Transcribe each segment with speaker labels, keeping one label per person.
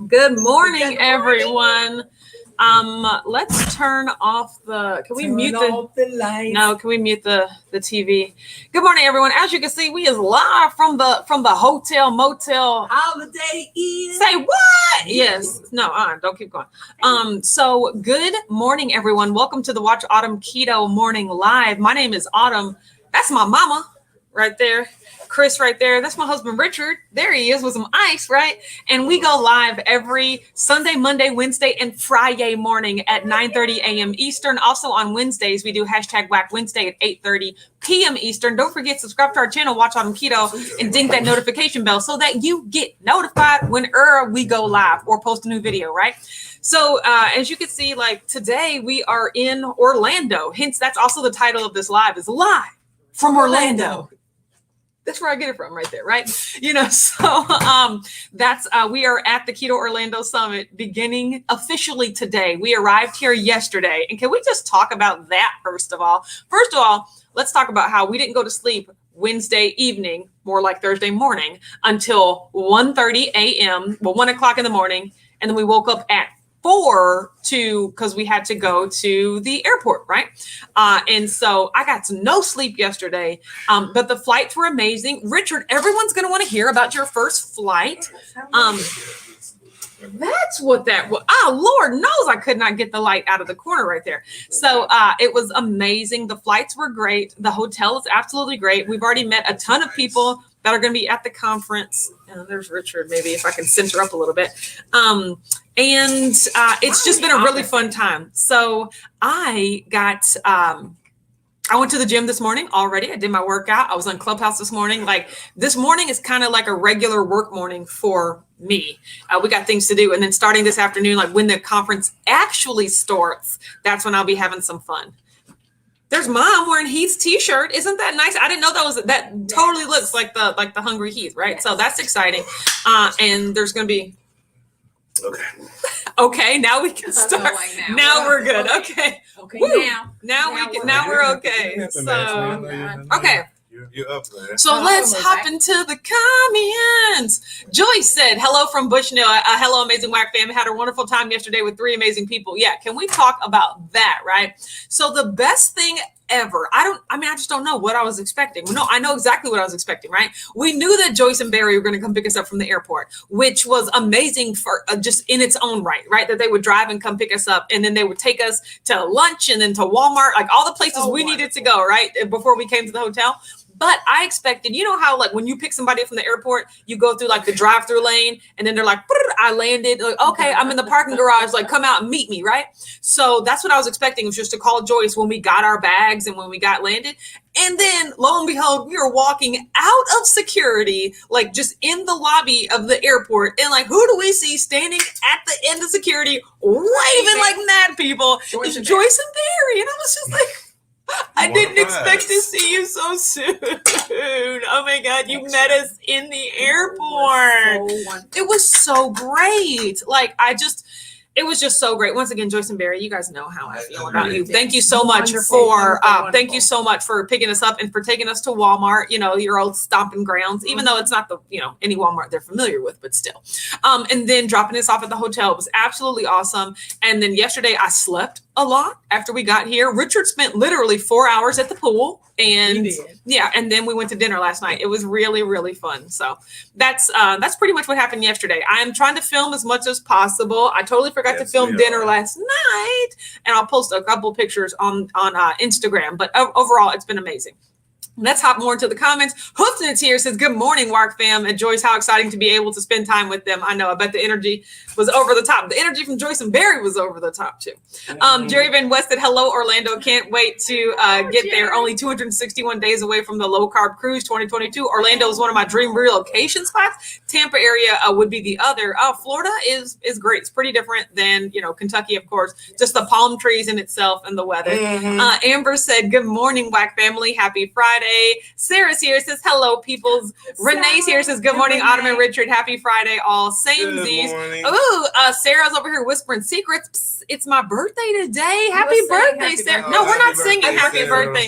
Speaker 1: Good morning, everyone. Let's turn off the. Can we mute the lights? No, can we mute the TV? Good morning, everyone. As you can see, we is live from the hotel motel.
Speaker 2: Holiday Inn.
Speaker 1: Say what? Yes. No. Don't keep going. So good morning, everyone. Welcome to the Watch Autumn Keto Morning Live. My name is Autumn. That's my mama right there. Chris right there. That's my husband, Richard. There he is with some ice, right? And we go live every Sunday, Monday, Wednesday, and Friday morning at 9:30 a.m. Eastern. Also on Wednesdays, we do hashtag Whack Wednesday at 8:30 p.m. Eastern. Don't forget, subscribe to our channel, Watch Autumn Keto, and ding that notification bell so that you get notified whenever we go live or post a new video, right? So as you can see, like today we are in Orlando. Hence, that's also the title of this live is Live from Orlando. That's where I get it from right there, right? So that's we are at the Keto Orlando Summit beginning officially today. We arrived here yesterday. And can we just talk about that first of all? First of all, let's talk about how we didn't go to sleep Wednesday evening, more like Thursday morning, until 1:30 a.m., 1 o'clock in the morning. And then we woke up at 4 because we had to go to the airport, right? And so I got no sleep yesterday, but the flights were amazing. Richard, everyone's going to want to hear about your first flight. That's what that was. Oh, Lord knows I could not get the light out of the corner right there. So it was amazing. The flights were great. The hotel is absolutely great. We've already met a ton of people that are going to be at the conference. There's Richard, maybe if I can center up a little bit. And it's just been a really fun time. So I went to the gym this morning already. I did my workout. I was on Clubhouse this morning. Like this morning is kind of like a regular work morning for me. We got things to do. And then starting this afternoon, like when the conference actually starts, that's when I'll be having some fun. There's Mom wearing Heath's t-shirt. Isn't that nice? I didn't know that totally looks like the Hungry Heath, right? Yes. So that's exciting. And there's going to be. Okay, now we can start. Now we're good. Okay. Now we're okay. So okay.
Speaker 3: You're up there.
Speaker 1: So let's hop into the comments. Joyce said, hello from Bushnell. Hello, amazing Whack fam. Had a wonderful time yesterday with 3 amazing people. Yeah, can we talk about that, right? So the best thing ever. I just don't know what I was expecting. No, I know exactly what I was expecting, right? We knew that Joyce and Barry were going to come pick us up from the airport, which was amazing for just in its own right? That they would drive and come pick us up, and then they would take us to lunch and then to Walmart, like all the places we needed to go, right? Before we came to the hotel. But I expected, you know how like when you pick somebody up from the airport, you go through like the drive-through lane and then they're like, I landed. Like, okay, I'm in the parking garage. Like, come out and meet me, right? So that's what I was expecting, was just to call Joyce when we got our bags and when we got landed. And then lo and behold, we were walking out of security, like just in the lobby of the airport. And like, who do we see standing at the end of security, waving like mad people? It's Joyce and Barry. And I was just like, I didn't expect to see you so soon. Oh my God, you met us in the airport. It was so great. It was just so great. Once again, Joyce and Barry, you guys know how I feel about you. Thank you so much thank you so much for picking us up and for taking us to Walmart, your old stomping grounds, even though it's not the, any Walmart they're familiar with, but still. And then dropping us off at the hotel. It was absolutely awesome. And then yesterday I slept a lot after we got here. Richard spent literally 4 hours at the pool. And yeah, and then we went to dinner last night. It was really, really fun. So that's pretty much what happened yesterday. I am trying to film as much as possible. I totally forgot to film dinner last night, and I'll post a couple pictures on Instagram. But overall, it's been amazing. Let's hop more into the comments. Hoofton's here says, good morning, Wark fam. And Joyce, how exciting to be able to spend time with them. I know. I bet the energy was over the top. The energy from Joyce and Barry was over the top, too. Jerry Van West said, hello, Orlando. Can't wait to get there. Only 261 days away from the low-carb cruise 2022. Orlando is one of my dream relocation spots. Tampa area would be the other. Florida is great. It's pretty different than, Kentucky, of course. Just the palm trees in itself and the weather. Amber said, good morning, Whack family. Happy Friday. Sarah's here, says hello, peoples. Renee's here, says good morning, Autumn and Richard. Happy Friday, all. Samesies. Ooh, Sarah's over here whispering secrets. Psst, it's my birthday today. Happy birthday, Sarah. No, we're not singing happy birthday.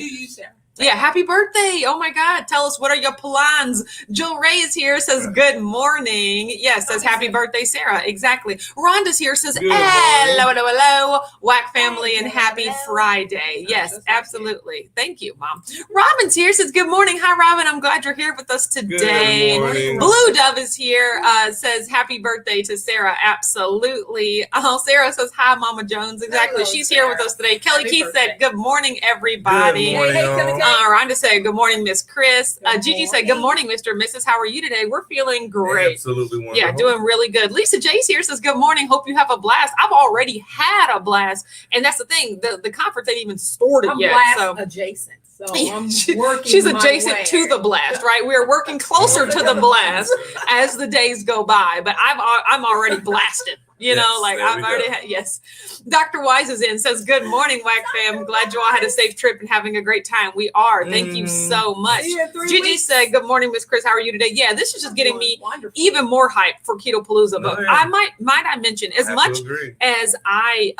Speaker 1: Yeah, happy birthday. Oh my God. Tell us, what are your plans? Jill Ray is here, says good morning. Yes, says happy birthday, Sarah. Exactly. Rhonda's here, says hello. Whack family and happy Friday. Yes, absolutely. Thank you, Mom. Robin's here, says good morning. Hi, Robin. I'm glad you're here with us today.
Speaker 2: Good morning.
Speaker 1: Blue Dove is here, says happy birthday to Sarah. Absolutely. Oh, Sarah says hi, Mama Jones. Exactly.
Speaker 3: Hello,
Speaker 1: She's
Speaker 3: Sarah.
Speaker 1: here with us today. Kelly
Speaker 3: Happy
Speaker 1: Keith
Speaker 3: birthday.
Speaker 1: said good morning, everybody.
Speaker 2: Good morning,
Speaker 3: Hey,
Speaker 2: y'all.
Speaker 1: Rhonda said, good morning, Miss Chris.
Speaker 3: Good
Speaker 1: Gigi said, good morning, Mr. and Mrs. How are you today? We're feeling great.
Speaker 2: Absolutely wonderful.
Speaker 1: Yeah, doing really good. Lisa J's here says, good morning. Hope you have a blast. I've already had a blast. And that's the thing. The conference ain't even started
Speaker 3: I'm
Speaker 1: yet.
Speaker 3: blast
Speaker 1: So
Speaker 3: adjacent. So
Speaker 1: Yeah,
Speaker 3: I'm
Speaker 1: she-
Speaker 3: working
Speaker 1: she's
Speaker 3: my
Speaker 1: adjacent
Speaker 3: way.
Speaker 1: to the blast, right? We're working closer to the blast as the days go by, but I'm already blasted. You know,
Speaker 2: Yes,
Speaker 1: like
Speaker 2: there
Speaker 1: I've
Speaker 2: we
Speaker 1: already
Speaker 2: go.
Speaker 1: had, yes. Dr. Wise is in, says, good morning, WAC fam. Glad you all had a safe trip and having a great time. We are. Thank you so much.
Speaker 3: See you in 3
Speaker 1: Gigi
Speaker 3: weeks.
Speaker 1: said, good morning, Miss Chris. How are you today? Yeah, this is just getting me
Speaker 3: Wonderful.
Speaker 1: even more hype for Keto Palooza. But
Speaker 2: Oh, yeah.
Speaker 1: I might I mention, as
Speaker 2: I have
Speaker 1: much
Speaker 2: to agree.
Speaker 1: as I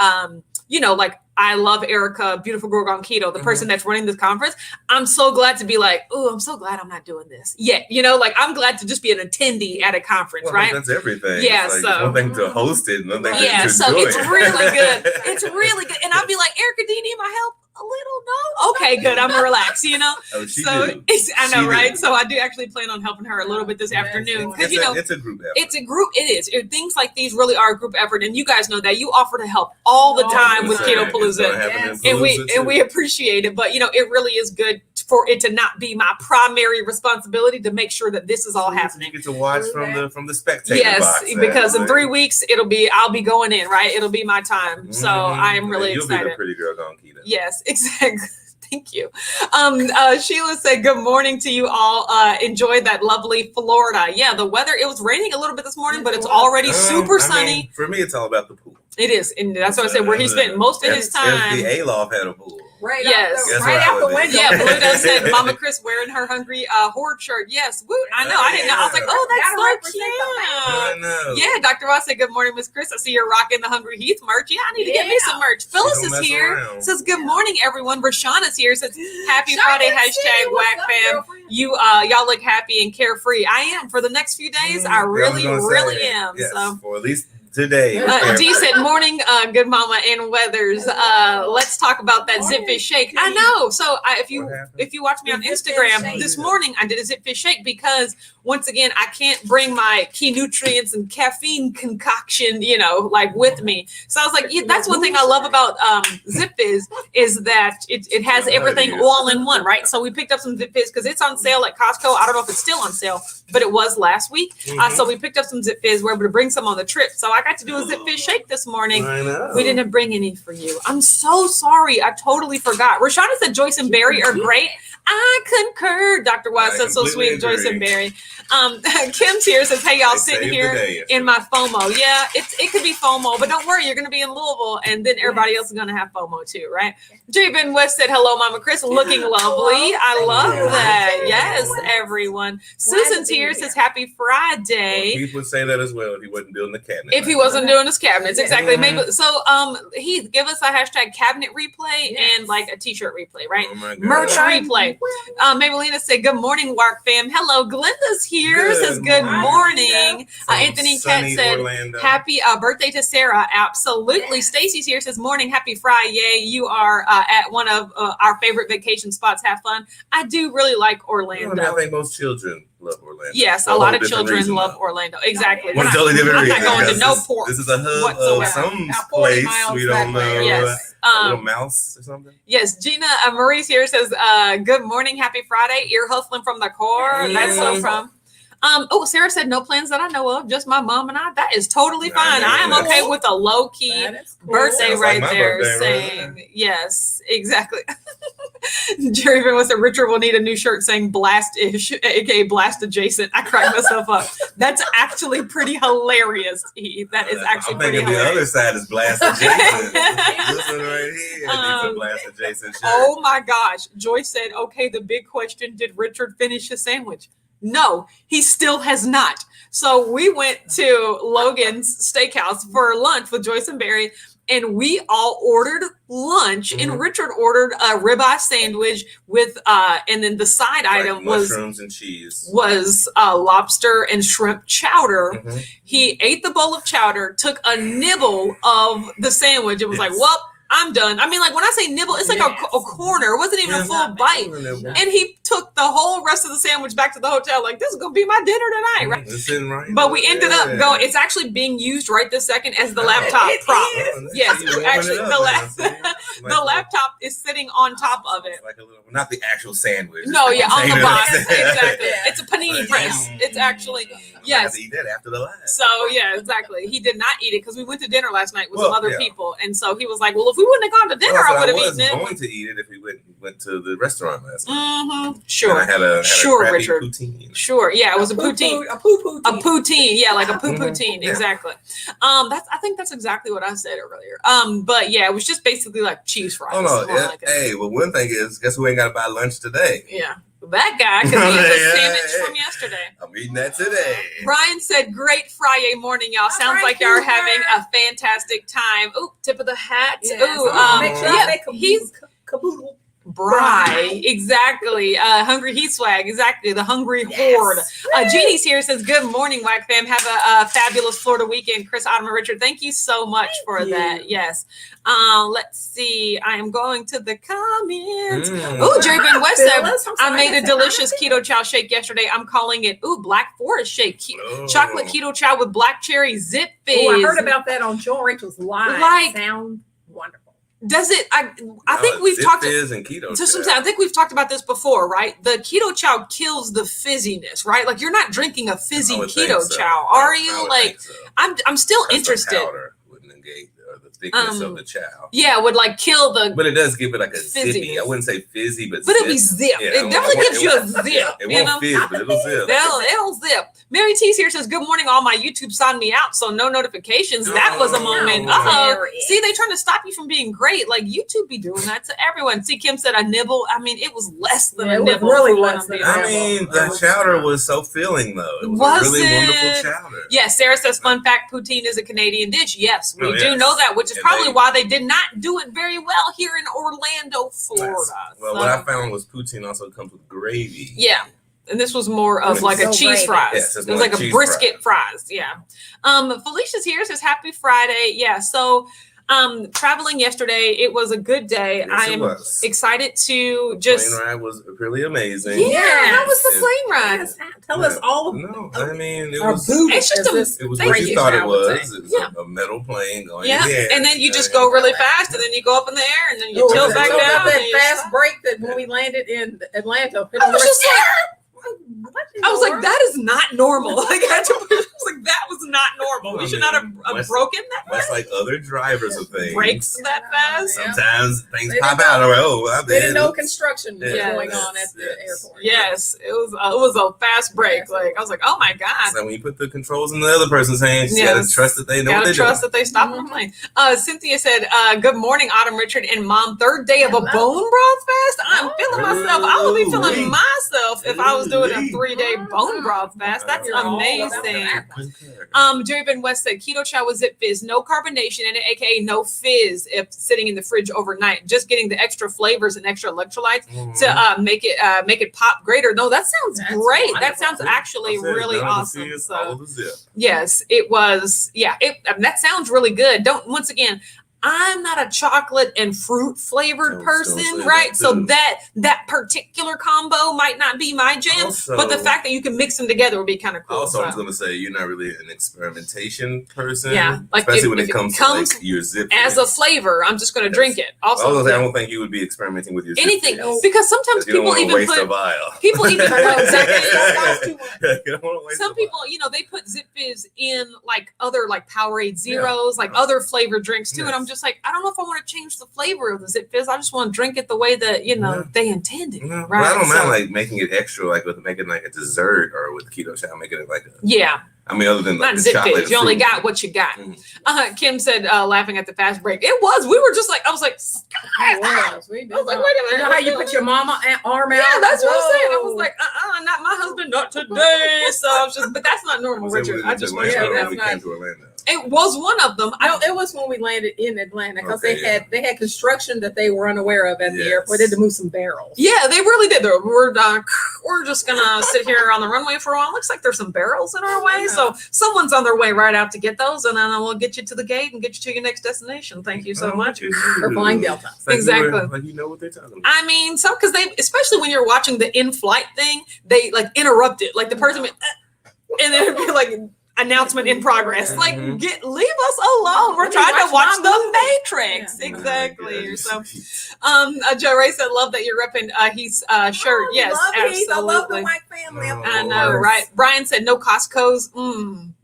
Speaker 1: like I love Erica, Beautiful Girl Gone Keto, the person that's running this conference. I'm so glad to be like, oh, I'm so glad I'm not doing this yet. Like I'm glad to just be an attendee at a conference,
Speaker 2: Well,
Speaker 1: right?
Speaker 2: That's everything.
Speaker 1: Yeah,
Speaker 2: It's
Speaker 1: so-
Speaker 2: one thing to host it, another thing
Speaker 1: Yeah,
Speaker 2: to
Speaker 1: so
Speaker 2: enjoy
Speaker 1: it's
Speaker 2: it.
Speaker 1: really good. It's really good. And I'll be like, Erica, do you need my help? A little, no. Okay, good. I'm gonna relax,
Speaker 2: Oh, she
Speaker 1: so
Speaker 2: do.
Speaker 1: I know,
Speaker 2: She
Speaker 1: right?
Speaker 2: do.
Speaker 1: So I do actually plan on helping her a little bit this
Speaker 3: Yeah,
Speaker 1: afternoon.
Speaker 3: it's
Speaker 1: Because
Speaker 2: It's a group effort.
Speaker 1: it's a group. It is. Things like these really are a group effort, and you guys know that. You offer to help all the time with
Speaker 2: It's
Speaker 1: Keto
Speaker 2: gonna
Speaker 1: Palooza,
Speaker 2: happen in
Speaker 1: and we
Speaker 2: Palooza, too.
Speaker 1: appreciate it. But it really is good for it to not be my primary responsibility to make sure that this is all happening.
Speaker 2: You get to watch from the spectator
Speaker 1: Yes,
Speaker 2: box.
Speaker 1: because in 3
Speaker 2: actually.
Speaker 1: weeks I'll be going in, right? It'll be my time. So I am really
Speaker 2: You'll
Speaker 1: excited.
Speaker 2: be the pretty girl gone keto.
Speaker 1: Yes, exactly. Thank you. Sheila said, good morning to you all. Enjoy that lovely Florida. Yeah, the weather, it was raining a little bit this morning, but it's already super sunny.
Speaker 2: For me, it's all about the pool.
Speaker 1: It is. And that's what I said, where he spent most of his time.
Speaker 2: The A-Loft had a pool.
Speaker 3: Right
Speaker 1: Yes.
Speaker 3: out the,
Speaker 2: That's
Speaker 3: right
Speaker 2: what
Speaker 3: out
Speaker 2: I
Speaker 3: the
Speaker 2: would do.
Speaker 3: window.
Speaker 1: Yeah, Blue Dove said, Mama Chris wearing her hungry horde shirt. Yes, woo. I know. I didn't know. I was like, oh,
Speaker 3: Gotta
Speaker 1: that's so
Speaker 3: represent the
Speaker 2: I
Speaker 1: cute.
Speaker 2: know.
Speaker 1: Yeah, Dr. Ross said, good morning, Miss Chris. I see you're rocking the Hungry Heath merch. Yeah, I need to get me some merch. Phyllis
Speaker 2: don't
Speaker 1: is
Speaker 2: mess
Speaker 1: here.
Speaker 2: around.
Speaker 1: Says, good morning, everyone. Rashana's here. Says, happy
Speaker 3: Shop
Speaker 1: Friday,
Speaker 3: and see
Speaker 1: hashtag
Speaker 3: what's
Speaker 1: whack
Speaker 3: up,
Speaker 1: fam.
Speaker 3: girlfriend.
Speaker 1: Y'all look happy and carefree. I am for the next few days. I really, really am.
Speaker 2: Yes,
Speaker 1: So.
Speaker 2: for at least today.
Speaker 1: Dee said, morning, good mama and Weathers. Let's talk about that Zip Fish Shake. I know. So if you watch me on
Speaker 3: The Zip Fish
Speaker 1: Instagram
Speaker 3: Shake.
Speaker 1: this morning, I did a Zip Fish Shake because once again, I can't bring my key nutrients and caffeine concoction, like with me. So I was like, yeah, that's one thing I love about Zip Fizz is that it has everything all in one, right? So we picked up some Zip Fizz because it's on sale at Costco. I don't know if it's still on sale, but it was last week. So we picked up some Zip Fizz. We're able to bring some on the trip. So I got to do a Zip Fish Shake this morning.
Speaker 2: I know.
Speaker 1: We didn't bring any for you. I'm so sorry. I totally forgot. Rashada said Joyce and Barry are great. I concur. Dr. Wise said so
Speaker 2: completely
Speaker 1: sweet. Joyce
Speaker 2: agree.
Speaker 1: and Barry. Kim's here says, hey, y'all
Speaker 2: They
Speaker 1: sitting
Speaker 2: saved
Speaker 1: here
Speaker 2: the day.
Speaker 1: in my FOMO. Yeah, it could be FOMO, but don't worry. You're going to be in Louisville and then everybody else is going to have FOMO too, right? J. Ben West said, hello, Mama Chris. Looking lovely. I love that. Yes, everyone. Susan's here says, happy Friday.
Speaker 2: Keith would say that as well if he wasn't building the cabinet.
Speaker 1: If he wasn't doing his cabinets, exactly.
Speaker 2: Mhm.
Speaker 1: Maybe so. Heath, give us a hashtag cabinet replay and like a t-shirt replay, right?
Speaker 2: Oh my God.
Speaker 1: Merch replay. Mabelina said, "Good morning, Wark fam." Hello, Glenda's here.
Speaker 2: Good
Speaker 1: Says, "Good
Speaker 2: morning.
Speaker 1: morning."
Speaker 2: From
Speaker 1: Anthony Cat
Speaker 2: sunny
Speaker 1: said,
Speaker 2: Orlando.
Speaker 1: "Happy birthday to Sarah." Absolutely. Stacy's here. Says, "Morning, happy Friday." You are at one of our favorite vacation spots. Have fun. I do really like Orlando.
Speaker 2: I think most children love Orlando.
Speaker 1: Yes,
Speaker 2: For
Speaker 1: a
Speaker 2: whole
Speaker 1: lot of
Speaker 2: different
Speaker 1: children
Speaker 2: reason,
Speaker 1: love
Speaker 2: though.
Speaker 1: Orlando. Exactly.
Speaker 2: One totally different
Speaker 1: I'm not
Speaker 2: reason,
Speaker 1: going to
Speaker 2: because
Speaker 1: no
Speaker 2: this-
Speaker 1: port.
Speaker 2: This is a hub
Speaker 1: whatsoever.
Speaker 2: of some
Speaker 3: About 40
Speaker 2: place
Speaker 3: miles
Speaker 2: we
Speaker 3: that
Speaker 2: don't
Speaker 3: way.
Speaker 2: know.
Speaker 1: Yes.
Speaker 2: A little mouse or something.
Speaker 1: Yes, Gina Marie's here says, "Good morning, happy Friday." Ear hustling from the core. That's so
Speaker 2: Yes.
Speaker 1: from. Sarah said no plans that I know of, just my mom and I. That is totally fine. I am
Speaker 2: Nice.
Speaker 1: okay with a low key
Speaker 3: That is cool.
Speaker 1: birthday
Speaker 2: Sounds
Speaker 1: right
Speaker 2: like my
Speaker 1: there.
Speaker 2: birthday right
Speaker 1: Saying yes, exactly. Jerry Van was said Richard will need a new shirt saying blast-ish, aka blast adjacent. I cracked myself up. That's actually pretty hilarious. That is actually
Speaker 2: I'm
Speaker 1: pretty
Speaker 2: thinking the
Speaker 1: hilarious.
Speaker 2: other side is blast adjacent. This one right here needs a blast adjacent shirt.
Speaker 1: Oh my gosh. Joyce said, okay, the big question, did Richard finish his sandwich? No, he still has not. So we went to Logan's Steakhouse for lunch with Joyce and Barry. and we all ordered lunch, and Richard ordered a ribeye sandwich with, and then the side item was
Speaker 2: mushrooms and cheese.
Speaker 1: Was lobster and shrimp chowder. He ate the bowl of chowder, took a nibble of the sandwich, and was like, well, I'm done. I mean, like when I say nibble, it's like a corner. It wasn't even a full bite. And he took the whole rest of the sandwich back to the hotel. Like, this is going to be my dinner tonight, right? But we ended up going, it's actually being used right this second as the laptop prop. Yes, actually, the laptop is sitting on top of it.
Speaker 2: Like a little, not the actual sandwich.
Speaker 1: No, yeah, on the box. Exactly. It's a panini press. It's actually, yes.
Speaker 2: I had to eat that after the last.
Speaker 1: So, yeah, exactly. He did not eat it because we went to dinner last night with some other people. And so he was like, well, if we wouldn't have gone to dinner, I would have eaten it.
Speaker 2: I was going to eat it if we went to the restaurant last night.
Speaker 1: Sure.
Speaker 2: And I had a
Speaker 1: Richard.
Speaker 2: poutine.
Speaker 1: Sure. Yeah, it was a poutine. A poutine. Yeah, like a poutine.
Speaker 2: Yeah.
Speaker 1: Exactly. I think that's exactly what I said earlier. But yeah, it was just basically like cheese fries.
Speaker 2: Oh no. Hey, well, one thing is, guess who ain't got to buy lunch today?
Speaker 1: Yeah. That guy, because he ate the sandwich from yesterday.
Speaker 2: I'm eating that today.
Speaker 1: Brian said, great Friday morning, y'all. Sounds like y'all are having a fantastic time. Ooh, tip of the hat.
Speaker 3: Yes.
Speaker 1: Ooh,
Speaker 3: he's caboodle.
Speaker 1: Bry, exactly. Hungry Heat Swag, exactly. The Hungry Horde. Jeannie's here, says, good morning, WAC fam. Have a fabulous Florida weekend. Chris, Autumn, and Richard, thank you so much for that. Yes. Let's see. I am going to the comments. Ooh, Jerry Ben West said, I made a delicious keto chow shake yesterday. I'm calling it, Black Forest shake. Chocolate keto chow with black cherry zip fizz.
Speaker 3: I heard about that on Joel Rachel's live. Sound wonderful.
Speaker 1: Does it? I think we've talked.
Speaker 2: Fizz and keto.
Speaker 1: I think we've talked about this before, right? The keto chow kills the fizziness, right? Like you're not drinking a fizzy keto chow, are you? Like so. I'm still interested.
Speaker 2: Wouldn't negate the thickness of the chow.
Speaker 1: Yeah, would like kill the.
Speaker 2: But it does give it like a zippy. I wouldn't say fizzy, but
Speaker 1: it'll be zip. Yeah, it definitely gives you a zip.
Speaker 2: It won't fizz, but it'll zip.
Speaker 1: It'll zip. Mary T's here says, good morning, all my YouTube signed me out, so no notifications. That was a moment. See, they trying to stop you from being great. Like YouTube be doing that to everyone. See, Kim said a nibble. I mean, it was less than a nibble.
Speaker 3: Really less than
Speaker 2: I mean, the chowder was so filling, though. It was a really wonderful chowder.
Speaker 1: Yes, Sarah says, fun fact, poutine is a Canadian dish. Yes, we do know that, which is probably why they did not do it very well here in Orlando, Florida.
Speaker 2: Well, what I found was poutine also comes with gravy.
Speaker 1: Yeah. And this was more of like a cheese fries.
Speaker 2: Yes,
Speaker 1: it was like a brisket fries. Yeah. Felicia's here, says happy Friday. Yeah. So traveling yesterday, it was a good day.
Speaker 2: Yes,
Speaker 1: I am excited to just.
Speaker 2: The plane ride was really amazing.
Speaker 1: Yeah. How was the plane ride?
Speaker 3: Tell us all.
Speaker 2: No, I mean, it
Speaker 3: was.
Speaker 1: It's just
Speaker 2: it was what you thought it was. It was a metal plane going in the air.
Speaker 1: And then you just go really fast, and then you go up in the air, and then you tilt back down.
Speaker 3: That fast break that when we landed in Atlanta.
Speaker 1: I was just I was like, that is not normal. Like, I was like, that was not normal. We should not have broken that.
Speaker 2: Much like other drivers of things.
Speaker 1: Brakes that fast.
Speaker 2: Sometimes things pop out. Like,
Speaker 3: they didn't know construction was going on at the airport.
Speaker 1: Yes, it was a fast break. Like I was like, oh my god.
Speaker 2: So when you put the controls in the other person's hands, you gotta trust that they know what they're doing.
Speaker 1: Trust that they stop the plane. Cynthia said, good morning, Autumn, Richard, and Mom. Third day of a bone broth fast. I'm feeling myself. I would be feeling myself if I was doing a 3-day bone broth fast. That's amazing. Jerry Ben West said keto chow with zip fizz, no carbonation in it, aka no fizz if sitting in the fridge overnight. Just getting the extra flavors and extra electrolytes to make it pop greater. No, that sounds great. Wonderful. That sounds actually really awesome. So yes, it was. Yeah, that sounds really good. Once again. I'm not a chocolate and fruit flavored person, right? So that particular combo might not be my jam, but the fact that you can mix them together would be kind of cool.
Speaker 2: Also, I was going to say, you're not really an experimentation person.
Speaker 1: Yeah.
Speaker 2: Like especially when it comes to like your zip.
Speaker 1: As a flavor, I'm just going to drink it. Also,
Speaker 2: I don't think you would be experimenting with your
Speaker 1: anything because sometimes people even put people even some people, they put zip fizz in like other like Powerade Zeros, like other flavored drinks too, and I'm just like, I don't know if I want to change the flavor of the zip fizz. I just want to drink it the way that they intended.
Speaker 2: Right? Well, I don't mind like making it extra, like with making like a dessert or with keto chow, making it like a I mean, other than like
Speaker 1: not zip fizz, you only got what you got. Kim said, laughing at the fast break. It was. We were just like, I was like, I was like, wait a minute.
Speaker 3: You know how you put your mama arm out?
Speaker 1: Yeah, that's what I'm saying. I was like, not my husband, not today. So I was just, but that's not normal, Richard. I just want to say that's not. It was one of them.
Speaker 3: No, it was when we landed in Atlanta because they had construction that they were unaware of at the airport. They had to move some barrels.
Speaker 1: Yeah, they really did. We're just gonna sit here on the runway for a while. Looks like there's some barrels in our way, so someone's on their way right out to get those, and then we'll get you to the gate and get you to your next destination. Thank you so much
Speaker 3: for flying Delta.
Speaker 1: Exactly.
Speaker 2: Like you know what they're talking about.
Speaker 1: I mean, because they, especially when you're watching the in-flight thing, they like interrupt it. Like the person, and then it'd be like announcement in progress. Like, leave us alone. We're trying to watch the Matrix. Yeah. Exactly. So, Joe Ray said, "Love that you're repping his shirt." Yes, absolutely.
Speaker 3: I love the white family.
Speaker 1: I know, right? Brian said, "No Costco's."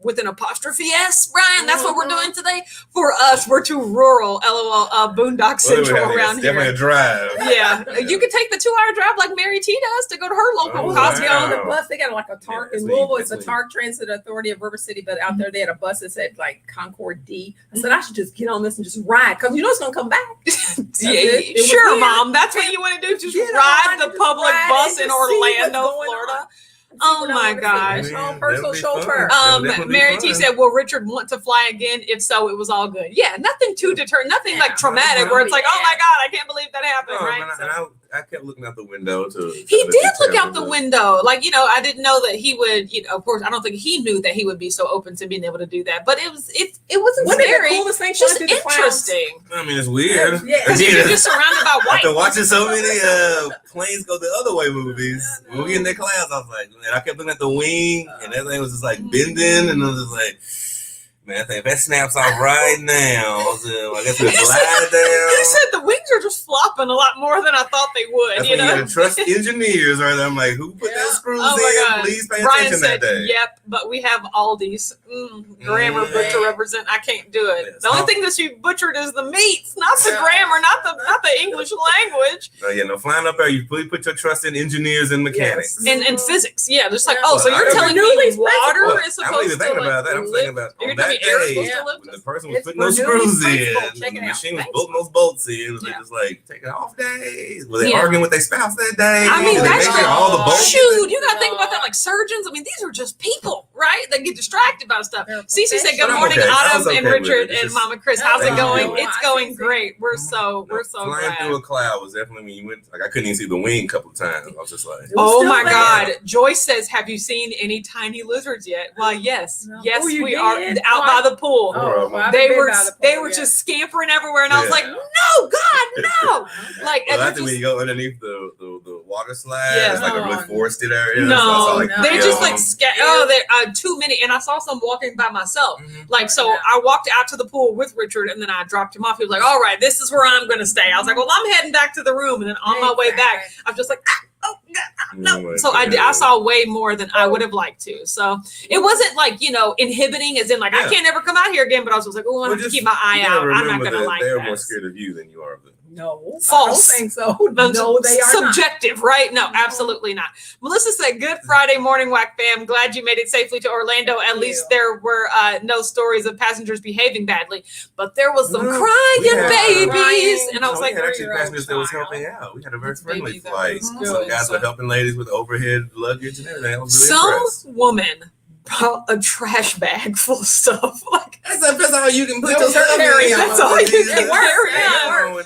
Speaker 1: With an apostrophe S, Brian. That's what we're doing today. For us, we're too rural. LOL. Boondock Central around here.
Speaker 2: Definitely a drive.
Speaker 1: Yeah, you can take the 2-hour drive like Mary T does to go to her local Costco.
Speaker 3: On the bus, they got like a TARC in Louisville. It's a TARC Transit Authority of River City, but out there they had a bus that said like Concord D. I said I should just get on this and just ride because you know it's gonna come back.
Speaker 1: Sure, Mom. That's what you want to do. Just ride the public bus in Orlando, Florida. Oh my gosh.
Speaker 3: Personal chauffeur.
Speaker 1: Mary T said, will Richard want to fly again? If so, it was all good. Yeah, nothing too deterrent, nothing like traumatic where it's like, oh my God, I can't believe that happened. Right.
Speaker 2: I kept looking out the window
Speaker 1: he did look out the window. Like, I didn't know that he would, of course, I don't think he knew that he would be so open to being able to do that. But it wasn't scary. It's just interesting.
Speaker 2: I mean, it's weird.
Speaker 1: Because you're just surrounded by white.
Speaker 2: After watching so many planes go the other way movies, when we in that class, I was like, man, I kept looking at the wing, and that thing was just like bending, and I was just like, man, I think if that snaps off right now, I guess we'll glide down.
Speaker 1: He said the wings are just flopping a lot more than I thought they would.
Speaker 2: That's when you gotta trust engineers, right? I'm like, who put that screws in? Please pay attention that day. Yep,
Speaker 1: but we have Aldi's. Grammar butcher represent. I can't do it. Yes. The only thing that you butchered is the meats, not the grammar, not the English language.
Speaker 2: No, flying up there, you put your trust in engineers and mechanics.
Speaker 1: Yes. And physics. Yeah, just like, so you're telling me water is supposed to.
Speaker 2: I'm not even thinking about that. I'm thinking about that day when the person was putting those screws in, the machine was bolting those bolts in. Was just like taking off days. Were they arguing with their spouse that day?
Speaker 1: I mean, that's all the bolts. Shoot, you gotta think about that. Like surgeons. I mean, these are just people, right? They get distracted by stuff. Cece said, "Good morning, Autumn and Richard and Mama Chris. How's it going? It's going great. We're so
Speaker 2: flying through a cloud was definitely when you went. Like I couldn't even see the wing a couple of times. I was just like,
Speaker 1: oh my God. Joyce says, have you seen any tiny lizards yet? Well, yes, we are out by the pool.
Speaker 3: Oh,
Speaker 1: they were just scampering everywhere, and I was like, no, God, no! Like,
Speaker 2: I think when you go underneath the water slide, it's like a really forested area.
Speaker 1: No, they just like they're too many, and I saw some walking by myself. Like, so I walked out to the pool with Richard, and then I dropped him off. He was like, all right, this is where I'm gonna stay. I was like, well, I'm heading back to the room, and then on my way back, I'm just like, oh no. So I saw way more than I would have liked to. So it wasn't like, inhibiting as in like, I can't ever come out here again, but I was just like, oh, I have to keep my eye out. I'm not going to like that.
Speaker 2: They're more scared of you than you are of them.
Speaker 3: No,
Speaker 1: false.
Speaker 3: I don't think so. No, they are
Speaker 1: subjective, right? No, absolutely not. Melissa said, "Good Friday morning, Whack fam. Glad you made it safely to Orlando. At least there were no stories of passengers behaving badly, but there was some crying babies." And I was like,
Speaker 2: actually passengers that was helping out. We had a very friendly flight. Some guys were helping ladies with overhead luggage and everything. I was really impressed.
Speaker 1: Woman brought a trash bag full of stuff. Like
Speaker 2: that's all you can put your stuff in.
Speaker 1: That's all you can carry.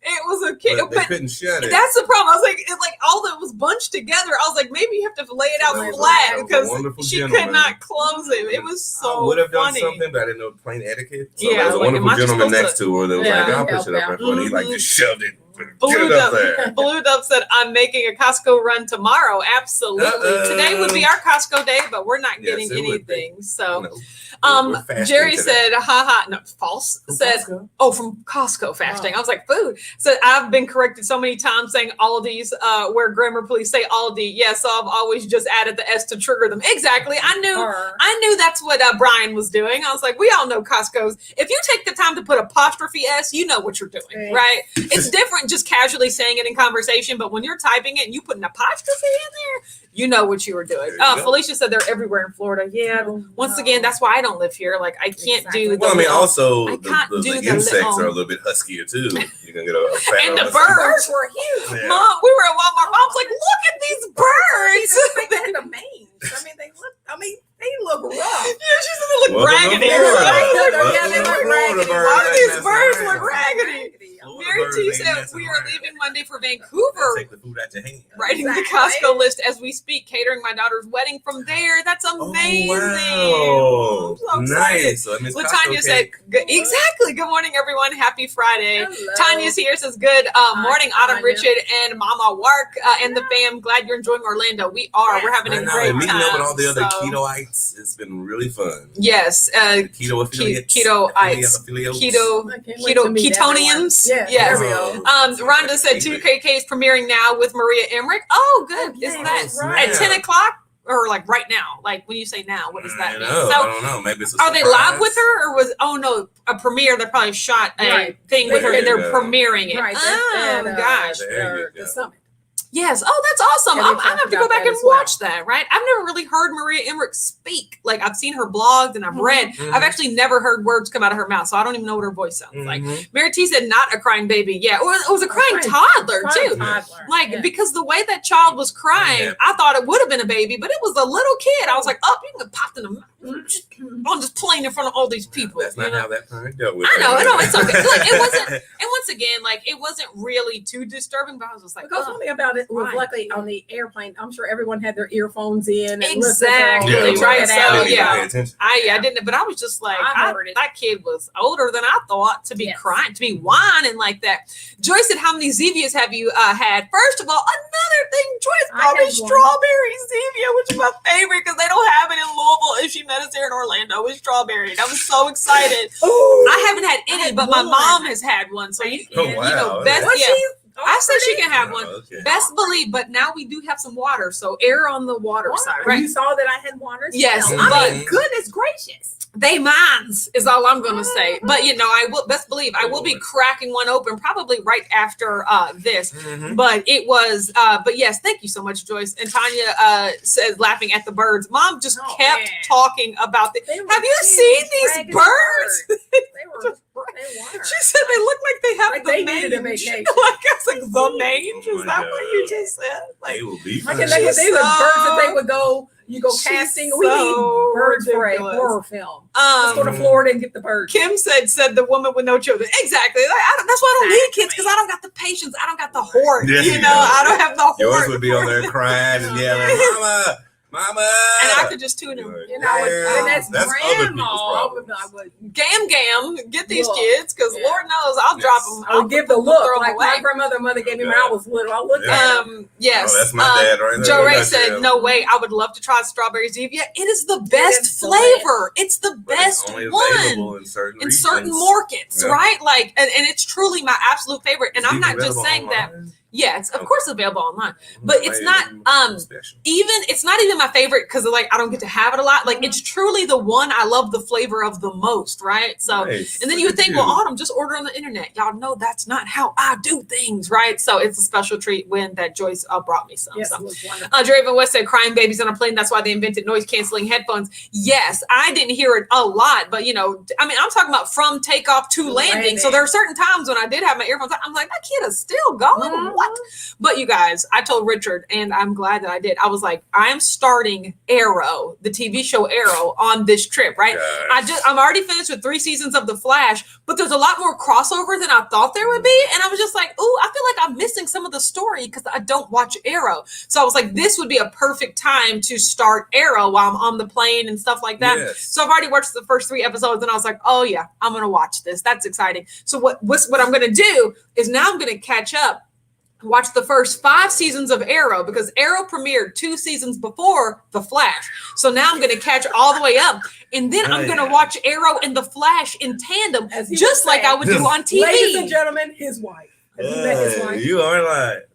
Speaker 1: It was a kid,
Speaker 2: but they couldn't shut it.
Speaker 1: That's the problem. I was like, all that was bunched together. I was like, maybe you have to lay it out flat because she could not close it. It was so.
Speaker 2: I would have done
Speaker 1: funny.
Speaker 2: something, but I didn't know plane etiquette. So there was a wonderful gentleman next to her that was like, "I'll push it up there for you." He like just shoved it.
Speaker 1: Blue Dove said, "I'm making a Costco run tomorrow." Absolutely. Today would be our Costco day, but we're not getting anything. So, Jerry said, "Haha, no, false." Said, "Oh, from Costco fasting." I was like, "Food." So I've been corrected so many times saying Aldi's, where grammar police say Aldi. Yes, so I've always just added the S to trigger them. Exactly. I knew that's what Brian was doing. I was like, we all know Costco's. If you take the time to put apostrophe S, you know what you're doing, right? It's different just casually saying it in conversation, but when you're typing it and you put an apostrophe in there, you know what you were doing. Felicia said they're everywhere in Florida. Yeah. Once again, that's why I don't live here. Like I can't do.
Speaker 2: Well, I mean, also the insects are a little bit huskier too. You can get a fat
Speaker 1: and the birds were huge. Yeah. Mom, we were at Walmart. Mom's like, look at these birds.
Speaker 3: They had the mange. I mean, they look rough.
Speaker 1: Yeah, she said they look raggedy. raggedy.
Speaker 2: birds
Speaker 1: Why do these
Speaker 2: ain't
Speaker 1: birds
Speaker 2: messing
Speaker 1: look
Speaker 2: around.
Speaker 1: raggedy?
Speaker 2: Florida
Speaker 1: Mary
Speaker 2: birds
Speaker 1: T
Speaker 2: ain't
Speaker 1: said
Speaker 2: messing
Speaker 1: we are
Speaker 2: around.
Speaker 1: leaving Monday for
Speaker 2: They'll
Speaker 1: Vancouver.
Speaker 2: take the food out your hand.
Speaker 1: Writing the
Speaker 3: Exactly.
Speaker 1: Costco list as we speak, catering my daughter's wedding from there. That's amazing.
Speaker 2: Oh, wow.
Speaker 1: I'm so excited.
Speaker 2: Nice. So that means
Speaker 1: Latanya
Speaker 2: Costco
Speaker 1: said,
Speaker 2: cake.
Speaker 1: exactly. Good morning, everyone. Happy Friday.
Speaker 3: Hello.
Speaker 1: Tanya's here, says, good morning,
Speaker 3: Hi,
Speaker 1: Autumn,
Speaker 3: Tanya.
Speaker 1: Richard, and Mama Wark, and the fam. Glad you're enjoying Orlando. We are.
Speaker 3: Yes,
Speaker 1: We're having
Speaker 2: I
Speaker 1: a
Speaker 2: know.
Speaker 1: great
Speaker 2: And meeting
Speaker 1: time.
Speaker 2: up with all the other
Speaker 1: so-
Speaker 2: ketoites, it's been really fun.
Speaker 1: Yes.
Speaker 2: Keto affiliates.
Speaker 1: Ketoites.
Speaker 2: Affiliates.
Speaker 1: Keto.
Speaker 3: I can't wait to meet
Speaker 1: Ketonians.
Speaker 3: everyone.
Speaker 1: Yes.
Speaker 3: There we go.
Speaker 1: Rhonda said 2KK is premiering now with Maria Emmerich. Oh, good.
Speaker 3: Okay,
Speaker 1: Is that
Speaker 3: that's right.
Speaker 1: at 10 o'clock or like right now? Like when you say now, what does that
Speaker 2: I
Speaker 1: mean?
Speaker 2: know. I
Speaker 1: So
Speaker 2: don't know. Maybe it's a
Speaker 1: are they
Speaker 2: surprise.
Speaker 1: live with her or was, oh no, a premiere? They probably shot a
Speaker 3: Right.
Speaker 1: thing with her and they're
Speaker 2: There you go.
Speaker 1: premiering it.
Speaker 3: Right.
Speaker 1: Oh, gosh.
Speaker 2: There you go.
Speaker 3: The summit.
Speaker 1: Yes. Oh, that's awesome.
Speaker 3: Yeah, they
Speaker 1: I'm gonna have
Speaker 3: talked
Speaker 1: to go
Speaker 3: about
Speaker 1: back
Speaker 3: that
Speaker 1: and
Speaker 3: as well.
Speaker 1: watch that, right? I've never really heard Maria Emmerich speak. Like I've seen her blogged and I've read.
Speaker 2: Mhm.
Speaker 1: I've actually never heard words come out of her mouth, so I don't even know what her voice sounds like.
Speaker 2: Mhm.
Speaker 1: Mary T said not a crying baby. Yeah, it was a crying
Speaker 3: crying
Speaker 1: toddler too.
Speaker 3: Toddler.
Speaker 1: Like
Speaker 3: Yeah.
Speaker 1: because the way that child was crying,
Speaker 2: Yeah.
Speaker 1: I thought it would have been a baby, but it was a little kid. I was like, oh, you can get popped in the mouth. I'm just playing in front of all these people.
Speaker 2: That's
Speaker 1: you
Speaker 2: not
Speaker 1: know?
Speaker 2: how that parent dealt with
Speaker 1: I know, it's okay. Like it wasn't,
Speaker 2: it.
Speaker 1: and once again, like it wasn't really too disturbing, but I was just like,
Speaker 3: Because
Speaker 1: oh.
Speaker 3: one thing about it was
Speaker 1: Right.
Speaker 3: luckily on the airplane, I'm sure everyone had their earphones in. And
Speaker 1: Exactly,
Speaker 3: listened to
Speaker 1: right,
Speaker 3: it
Speaker 1: so,
Speaker 3: out.
Speaker 1: yeah. I
Speaker 3: Yeah.
Speaker 1: didn't, but I was just like,
Speaker 3: I heard it.
Speaker 1: that kid was older than I thought to be
Speaker 3: Yes.
Speaker 1: crying, to be whining like that. Joyce said, how many Zevias have you had? First of all, another thing, Joyce
Speaker 3: I
Speaker 1: brought me
Speaker 3: had one.
Speaker 1: strawberry Zevia, which is my favorite because they don't have it in Louisville. And she met us here in Orlando with strawberry. I was so excited. I haven't had any,
Speaker 3: had
Speaker 1: but my
Speaker 3: one.
Speaker 1: mom has had one. So you,
Speaker 2: Oh,
Speaker 1: you
Speaker 2: wow.
Speaker 1: know, best,
Speaker 3: Was
Speaker 1: yeah.
Speaker 3: she?
Speaker 1: I said she can have one.
Speaker 2: Okay.
Speaker 1: Best believe, but now we do have some water, so err on the water side, right?
Speaker 3: You saw that I had water.
Speaker 1: Yes,
Speaker 3: I
Speaker 1: but-
Speaker 3: mean, goodness gracious.
Speaker 1: They mines is all I'm gonna say. But you know, I will best believe I will be cracking one open probably right after this.
Speaker 2: Mhm.
Speaker 1: But it was but yes, thank you so much, Joyce. And Tanya says laughing at the birds. Mom just
Speaker 3: Oh,
Speaker 1: kept
Speaker 3: man.
Speaker 1: talking about the
Speaker 3: They were
Speaker 1: have you
Speaker 3: huge,
Speaker 1: seen these
Speaker 3: raggedy
Speaker 1: birds?
Speaker 3: They were. They were.
Speaker 1: She said they look like they have
Speaker 3: Like
Speaker 1: the
Speaker 3: they needed a
Speaker 1: mange.
Speaker 3: vacation.
Speaker 1: Like I was like the mange.
Speaker 2: Oh
Speaker 1: Is
Speaker 2: my
Speaker 1: that what you
Speaker 2: God.
Speaker 1: just said? Like
Speaker 2: They will be
Speaker 3: Like
Speaker 2: fine.
Speaker 3: they were
Speaker 1: She's
Speaker 3: birds that they
Speaker 1: so-
Speaker 3: would go. You go
Speaker 1: she's
Speaker 3: casting. We
Speaker 1: so
Speaker 3: need birds for a
Speaker 1: ridiculous.
Speaker 3: horror film. Let's go to Florida and get the birds.
Speaker 1: Kim said the woman with no children. Exactly. Like, that's why I don't need kids because I don't got the patience. I don't got the hoard.
Speaker 2: Yes,
Speaker 1: you
Speaker 2: you
Speaker 1: know,
Speaker 2: don't.
Speaker 1: I don't have the hoard.
Speaker 2: Yours would be on there crying and yelling, "Mama, Mama!"
Speaker 1: And I could just tune him.
Speaker 3: You know, and that's
Speaker 2: other
Speaker 3: grandma.
Speaker 2: people's problems.
Speaker 3: I would,
Speaker 1: Gam, get these
Speaker 3: Look.
Speaker 1: kids because
Speaker 3: Yeah.
Speaker 1: Lord knows I'll
Speaker 2: Yes.
Speaker 1: drop them.
Speaker 3: I would give the
Speaker 1: throw
Speaker 3: look
Speaker 1: 'em
Speaker 3: like
Speaker 1: away.
Speaker 3: my mother gave me when I was little. I look
Speaker 2: Yeah.
Speaker 3: at her.
Speaker 1: Yes.
Speaker 2: Oh, that's my dad right there.
Speaker 1: Joe
Speaker 2: Look
Speaker 1: Ray
Speaker 2: at
Speaker 1: said,
Speaker 2: him.
Speaker 1: "No way, I would love to try strawberry Zevia. It is the best
Speaker 3: is the
Speaker 1: flavor. It's the
Speaker 2: But it's
Speaker 1: best
Speaker 2: only
Speaker 1: one."
Speaker 2: available in certain
Speaker 1: In certain
Speaker 2: regions.
Speaker 1: markets,
Speaker 2: Yeah.
Speaker 1: right? Like, and it's truly my absolute favorite. And
Speaker 2: Is
Speaker 1: I'm
Speaker 2: it
Speaker 1: not just
Speaker 2: available
Speaker 1: saying that.
Speaker 2: online?
Speaker 1: Yeah, it's of
Speaker 2: Okay.
Speaker 1: course available online. But it's
Speaker 2: Maybe
Speaker 1: not,
Speaker 2: special.
Speaker 1: It's not even my favorite because like I don't get to have it a lot. Like it's truly the one I love the flavor of the most, right? So
Speaker 2: Nice.
Speaker 1: and then you would
Speaker 2: Look at
Speaker 1: think, well, Autumn, just order on the internet. Y'all know that's not how I do things, right? So it's a special treat when that Joyce brought me some.
Speaker 3: Yes,
Speaker 1: So.
Speaker 3: it was wonderful.
Speaker 1: Draven West said crying babies on a plane. That's why they invented noise canceling headphones. Yes, I didn't hear it a lot, but you know, I mean, I'm talking about from takeoff to landing. So there are certain times when I did have my earphones, I'm like, that kid is still going.
Speaker 3: Mhm.
Speaker 1: What? But you guys, I told Richard, and I'm glad that I did. I was like, I'm starting Arrow, the TV show Arrow, on this trip, right?
Speaker 2: Gosh.
Speaker 1: I'm already finished with 3 seasons of The Flash, but there's a lot more crossover than I thought there would be. And I was just like, ooh, I feel like I'm missing some of the story because I don't watch Arrow. So I was like, this would be a perfect time to start Arrow while I'm on the plane and stuff like that.
Speaker 2: Yes.
Speaker 1: So I've already watched the first 3 episodes and I was like, oh yeah, I'm going to watch this. That's exciting. So what I'm going to do is now I'm going to catch up, watch the first 5 seasons of Arrow because Arrow premiered 2 seasons before The Flash. So now I'm going to catch all the way up. And then I'm going to watch Arrow and The Flash in tandem,
Speaker 3: As he
Speaker 1: just
Speaker 3: would
Speaker 1: like
Speaker 3: say.
Speaker 1: I would do on TV.
Speaker 3: Ladies and gentlemen, his wife. Have you met his wife?
Speaker 2: You are like,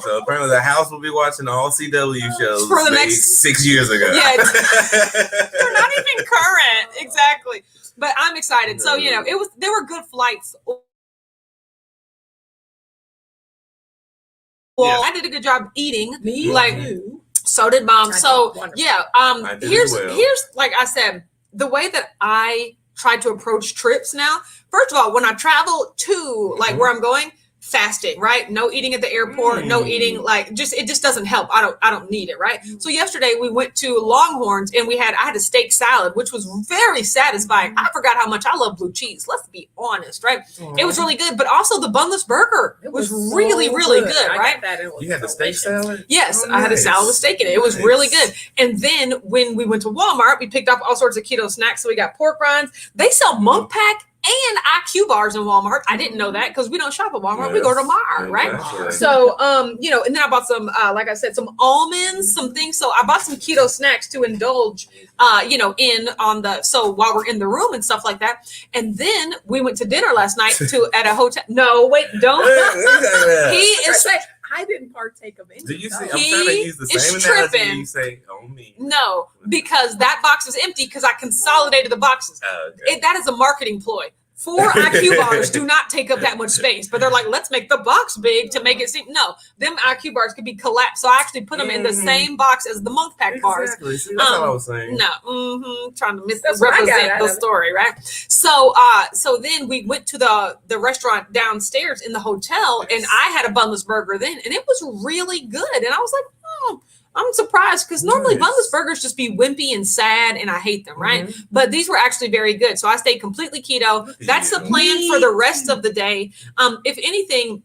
Speaker 2: So apparently the house will be watching all CW shows
Speaker 1: For the
Speaker 2: made
Speaker 1: next-
Speaker 2: 6 years ago.
Speaker 1: Yeah, They're not even current. Exactly. But I'm excited. So, you know, there were good flights. Well, I did a good job eating.
Speaker 3: Me
Speaker 1: Like,
Speaker 3: too.
Speaker 1: So did Mom.
Speaker 3: I
Speaker 1: So
Speaker 3: did wonderful.
Speaker 1: yeah,
Speaker 2: I did
Speaker 1: here's
Speaker 2: as well.
Speaker 1: here's like I said, the way that I try to approach trips now. First of all, when I travel to like where I'm going, fasting, right? No eating at the airport, no eating, like it just doesn't help. I don't need it, right? So yesterday we went to Longhorns and I had a steak salad, which was very satisfying. I forgot how much I love blue cheese. Let's be honest, right? It was really good, but also the bunless burger was really, really good, right?
Speaker 2: You had the steak salad?
Speaker 1: Yes, I had a salad with steak in it. It was really good. And then when we went to Walmart, we picked up all sorts of keto snacks. So we got pork rinds. They sell Monk Pack and IQ bars in Walmart. I didn't know that because we don't shop at Walmart. We go to Mart, right?
Speaker 2: Exactly.
Speaker 1: So, and then I bought some, like I said, some almonds, some things. So I bought some keto snacks to indulge, so while we're in the room and stuff like that. And then we went to dinner last night at a hotel. No, wait, don't. He is.
Speaker 3: I didn't partake of any.
Speaker 2: Do you see? I'm trying to use the same analogy you say on me.
Speaker 1: No, because that box was empty because I consolidated the boxes.
Speaker 2: Okay.
Speaker 1: That is a marketing ploy. 4 IQ bars do not take up that much space, but they're like, let's make the box big to make it seem. No, them IQ bars could be collapsed. So I actually put them in the same box as the Monk Pack bars.
Speaker 2: Exactly. See, that's what I was saying.
Speaker 1: No, trying to misrepresent the story, right? So, then we went to the restaurant downstairs in the hotel, and I had a bunless burger then, and it was really good. And I was like, oh, I'm surprised because normally bunless burgers just be wimpy and sad, and I hate them, right? But these were actually very good. So I stayed completely keto. That's the plan for the rest of the day. If anything,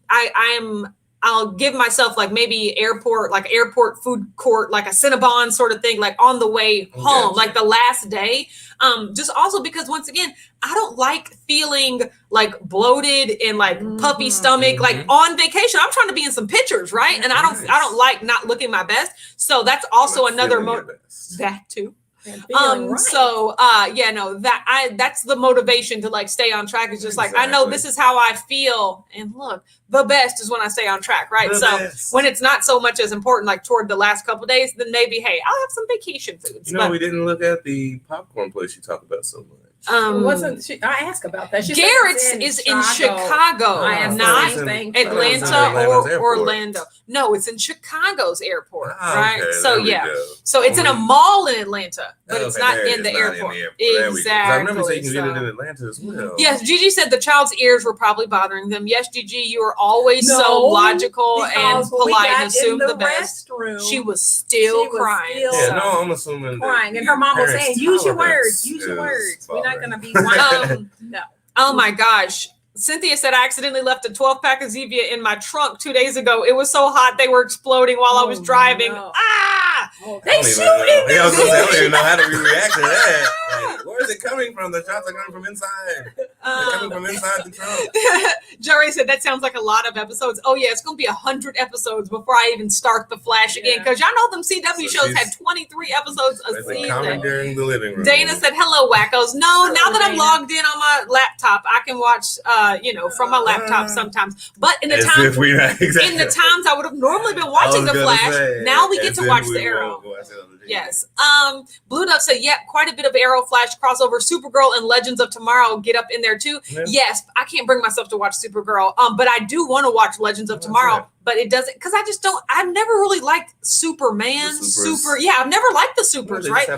Speaker 1: I'll give myself like maybe airport food court, like a Cinnabon sort of thing, like on the way home, like the last day. Just also because once again, I don't like feeling like bloated and like puffy stomach, like on vacation. I'm trying to be in some pictures, right? And I don't like not looking my best. So that's also another that too. So that's the motivation to like stay on track. It's just like, I know this is how I feel. And look, the best is when I stay on track, right? When it's not so much as important, like toward the last couple of days, then maybe, hey, I'll have some vacation foods.
Speaker 2: We didn't look at the popcorn place you talk about so much.
Speaker 3: Wasn't she? I asked about that.
Speaker 1: Garrett's is in Chicago, not Atlanta or Orlando. No, it's in Chicago's airport, right?
Speaker 2: Okay,
Speaker 1: so so it's in a mall in Atlanta, but it's not in the airport. Exactly.
Speaker 2: I remember saying you can get it in Atlanta as well.
Speaker 1: Yes, Gigi said the child's ears were probably bothering them. Yes, Gigi, you are always so logical and polite and assume the best. She was still crying.
Speaker 2: I'm assuming
Speaker 3: crying, and her mom was saying, "Use your words. Use your words. We're not gonna be whining." No.
Speaker 1: Oh my gosh. Cynthia said, I accidentally left a 12-pack of Zevia in my trunk 2 days ago. It was so hot they were exploding while I was driving.
Speaker 3: No.
Speaker 1: They shooting.
Speaker 2: I don't even know how to react to that. Like, where is it coming from? The shots are coming from inside. They're coming from inside the trunk.
Speaker 1: Jerry said, that sounds like a lot of episodes. Oh, yeah, it's going to be 100 episodes before I even start The Flash again. Because y'all know them CW shows had 23 episodes a season.
Speaker 2: Coming during the living room.
Speaker 1: Dana said, hello, wackos. No, now that I'm logged in on my laptop, I can watch, from my laptop sometimes. But in the times I would have normally been watching The Flash, now we get to watch the Arrow. Yes. Blue Duck said, yep, quite a bit of Arrow, Flash crossover. Supergirl and Legends of Tomorrow get up in there too. Yeah. Yes, I can't bring myself to watch Supergirl, but I do want to watch Legends of Tomorrow. But it doesn't, because I've never really liked Superman. I've never liked the supers, right?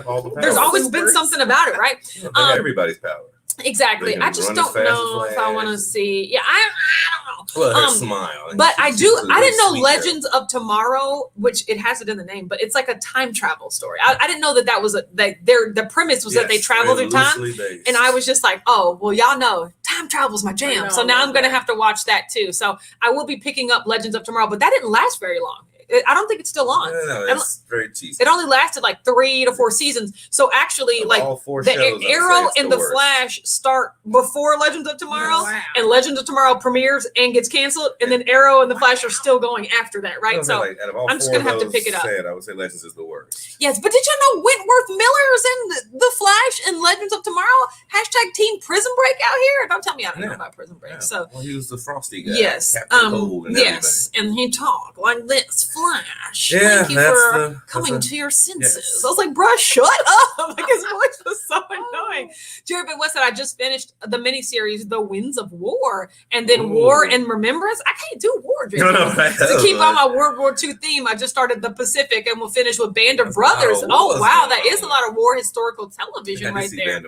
Speaker 1: There's always been something about it, right?
Speaker 2: Everybody's power.
Speaker 1: Exactly. I just don't know if I want to see. Yeah, I don't know.
Speaker 2: Well, her smile.
Speaker 1: But I didn't know Legends of Tomorrow, which it has it in the name, but it's like a time travel story. I didn't know that was the premise was that they travel through time. And I was just like, oh, well, y'all know time travel's my jam. So now I'm going to have to watch that too. So I will be picking up Legends of Tomorrow, but that didn't last very long. I don't think it's still on.
Speaker 2: No, it's very cheesy.
Speaker 1: It only lasted like 3 to 4 seasons. So actually, like the Arrow and the Flash start before Legends of Tomorrow, and Legends of Tomorrow premieres and gets canceled, and then Arrow and the Flash are still going after that, right? So I'm just gonna have to pick it up.
Speaker 2: I would say Legends is the worst.
Speaker 1: Yes, but did you know Wentworth Miller is in the Flash and Legends of Tomorrow? # Team Prison Break out here. Don't tell me I don't know about Prison Break. So
Speaker 2: he was the Frosty guy.
Speaker 1: Yes,
Speaker 2: Captain Cold and
Speaker 1: yes, and he talked like this. trash.
Speaker 2: Yeah,
Speaker 1: Thank you for coming to your senses.
Speaker 2: Yes.
Speaker 1: I was like, bruh, shut up. Like, his voice was so annoying. Jerry Van West said, I just finished the miniseries, The Winds of War, and then War and Remembrance. I can't do war, Jerry. To keep on my World War II theme, I just started The Pacific, and we'll finish with Band of Brothers. Oh, wow, that is a lot of war historical television right there.